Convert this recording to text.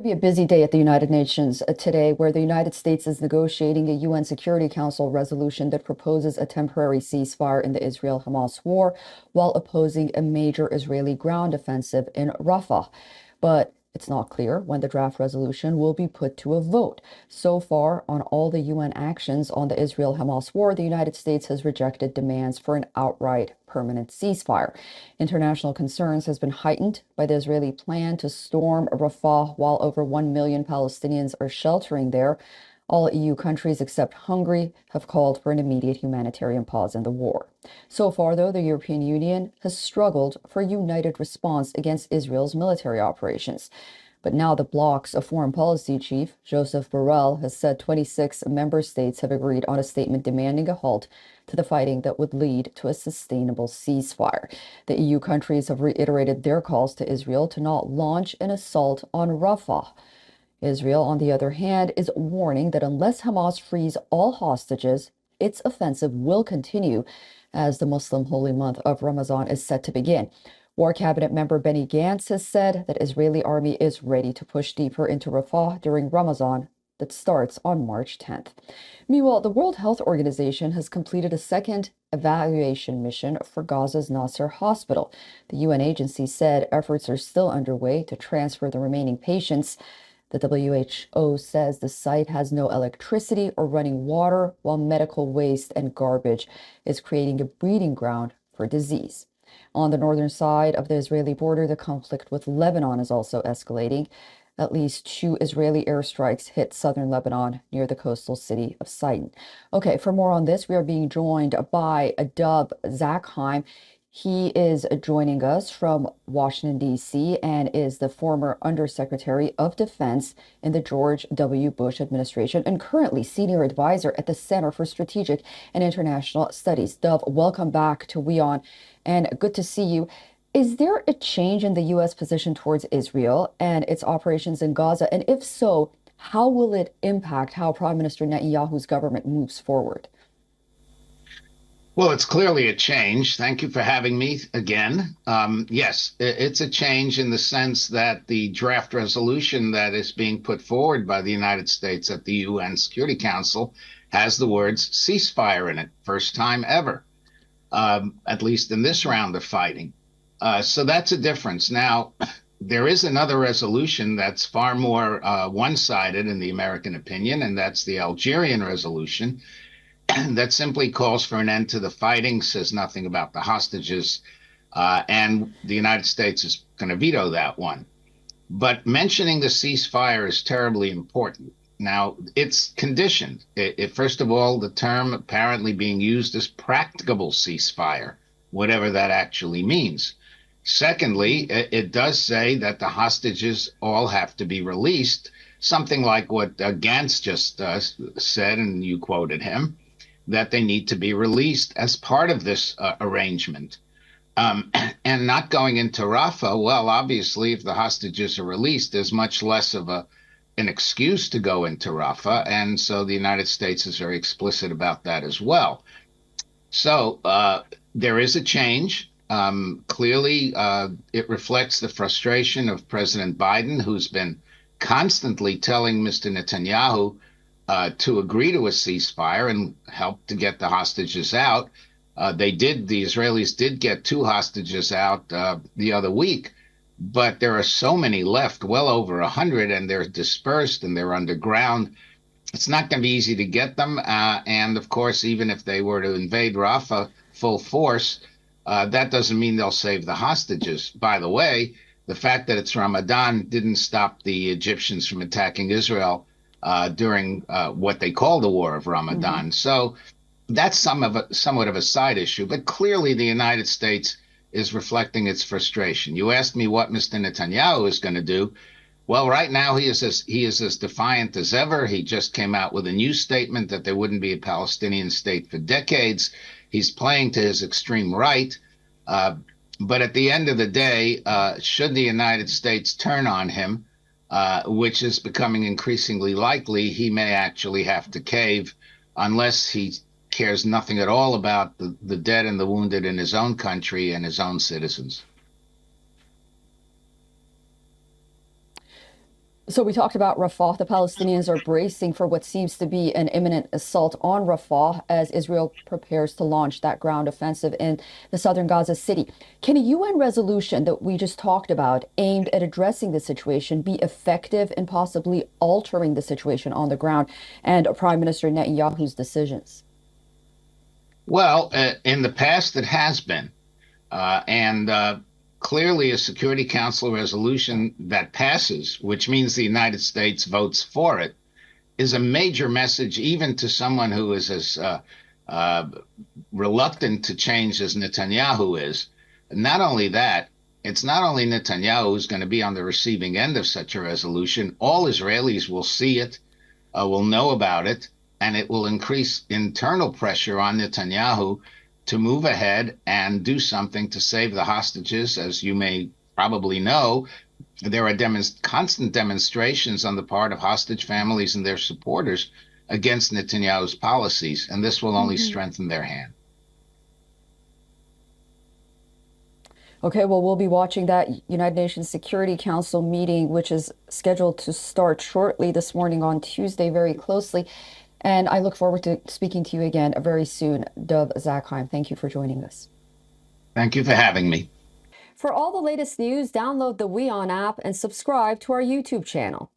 Be a busy day at the United Nations today, where the United States is negotiating a UN Security Council resolution that proposes a temporary ceasefire in the Israel-Hamas war while opposing a major Israeli ground offensive in Rafah. But it's not clear when the draft resolution will be put to a vote. So far, on all the UN actions on the Israel-Hamas war, the United States has rejected demands for an outright permanent ceasefire. International concerns has been heightened by the Israeli plan to storm Rafah while over 1 million Palestinians are sheltering there. All EU countries except Hungary have called for an immediate humanitarian pause in the war. So far, though, the European Union has struggled for a united response against Israel's military operations. But now the bloc's foreign policy chief, Joseph Borrell, has said 26 member states have agreed on a statement demanding a halt to the fighting that would lead to a sustainable ceasefire. The EU countries have reiterated their calls to Israel to not launch an assault on Rafah. Israel, on the other hand, is warning that unless Hamas frees all hostages, its offensive will continue as the Muslim holy month of Ramadan is set to begin. War Cabinet member Benny Gantz has said that Israeli army is ready to push deeper into Rafah during Ramadan that starts on March 10th. Meanwhile, the World Health Organization has completed a second evaluation mission for Gaza's Nasser Hospital. The UN agency said efforts are still underway to transfer the remaining patients. The WHO says the site has no electricity or running water, while medical waste and garbage is creating a breeding ground for disease. On the northern side of the Israeli border, the conflict with Lebanon is also escalating. At least 2 Israeli airstrikes hit southern Lebanon near the coastal city of Sidon. Okay, for more on this, we are being joined by Dov Zakheim. He is joining us from Washington, D.C., and is the former Undersecretary of Defense in the George W. Bush administration and currently senior advisor at the Center for Strategic and International Studies. Dov, welcome back to WION, and good to see you. Is there a change in the U.S. position towards Israel and its operations in Gaza? And if so, how will it impact how Prime Minister Netanyahu's government moves forward? Well, it's clearly a change. Thank you for having me again. Yes, it's a change in the sense that the draft resolution that is being put forward by the United States at the UN Security Council has the words ceasefire in it, first time ever, at least in this round of fighting. So that's a difference. Now, there is another resolution that's far more one-sided in the American opinion, and that's the Algerian resolution that simply calls for an end to the fighting, says nothing about the hostages, and the United States is going to veto that one. But mentioning the ceasefire is terribly important. Now, it's conditioned. First of all, the term apparently being used is practicable ceasefire, whatever that actually means. Secondly, it does say that the hostages all have to be released, something like what Gantz just said, and you quoted him, that they need to be released as part of this arrangement. And not going into Rafah, well, obviously, if the hostages are released, there's much less of an excuse to go into Rafah. And so the United States is very explicit about that as well. So there is a change. Clearly, it reflects the frustration of President Biden, who's been constantly telling Mr. Netanyahu to agree to a ceasefire and help to get the hostages out. The Israelis did get 2 hostages out the other week, but there are so many left, well over 100, and they're dispersed and they're underground. It's not going to be easy to get them. And of course, even if they were to invade Rafah full force, that doesn't mean they'll save the hostages. By the way, the fact that it's Ramadan didn't stop the Egyptians from attacking Israel during what they call the War of Ramadan. So that's somewhat of a side issue. But clearly, the United States is reflecting its frustration. You asked me what Mr. Netanyahu is going to do. Well, right now, he is as defiant as ever. He just came out with a new statement that there wouldn't be a Palestinian state for decades. He's playing to his extreme right. But at the end of the day, should the United States turn on him, which is becoming increasingly likely, he may actually have to cave unless he cares nothing at all about the dead and the wounded in his own country and his own citizens. So we talked about Rafah. The Palestinians are bracing for what seems to be an imminent assault on Rafah as Israel prepares to launch that ground offensive in the southern Gaza city. Can a UN resolution that we just talked about, aimed at addressing the situation, be effective in possibly altering the situation on the ground and Prime Minister Netanyahu's decisions? Well, in the past, it has been. And clearly, a Security Council resolution that passes, which means the United States votes for it, is a major message, even to someone who is as uh, reluctant to change as Netanyahu is. Not only that, it's not only Netanyahu who's going to be on the receiving end of such a resolution, all Israelis will see it, will know about it, and it will increase internal pressure on Netanyahu to move ahead and do something to save the hostages. As you may probably know, there are constant demonstrations on the part of hostage families and their supporters against Netanyahu's policies, and this will only strengthen their hand. Okay, well, we'll be watching that United Nations Security Council meeting, which is scheduled to start shortly this morning on Tuesday, very closely. And I look forward to speaking to you again very soon. Dov Zakheim, thank you for joining us. Thank you for having me. For all the latest news, download the WION app and subscribe to our YouTube channel.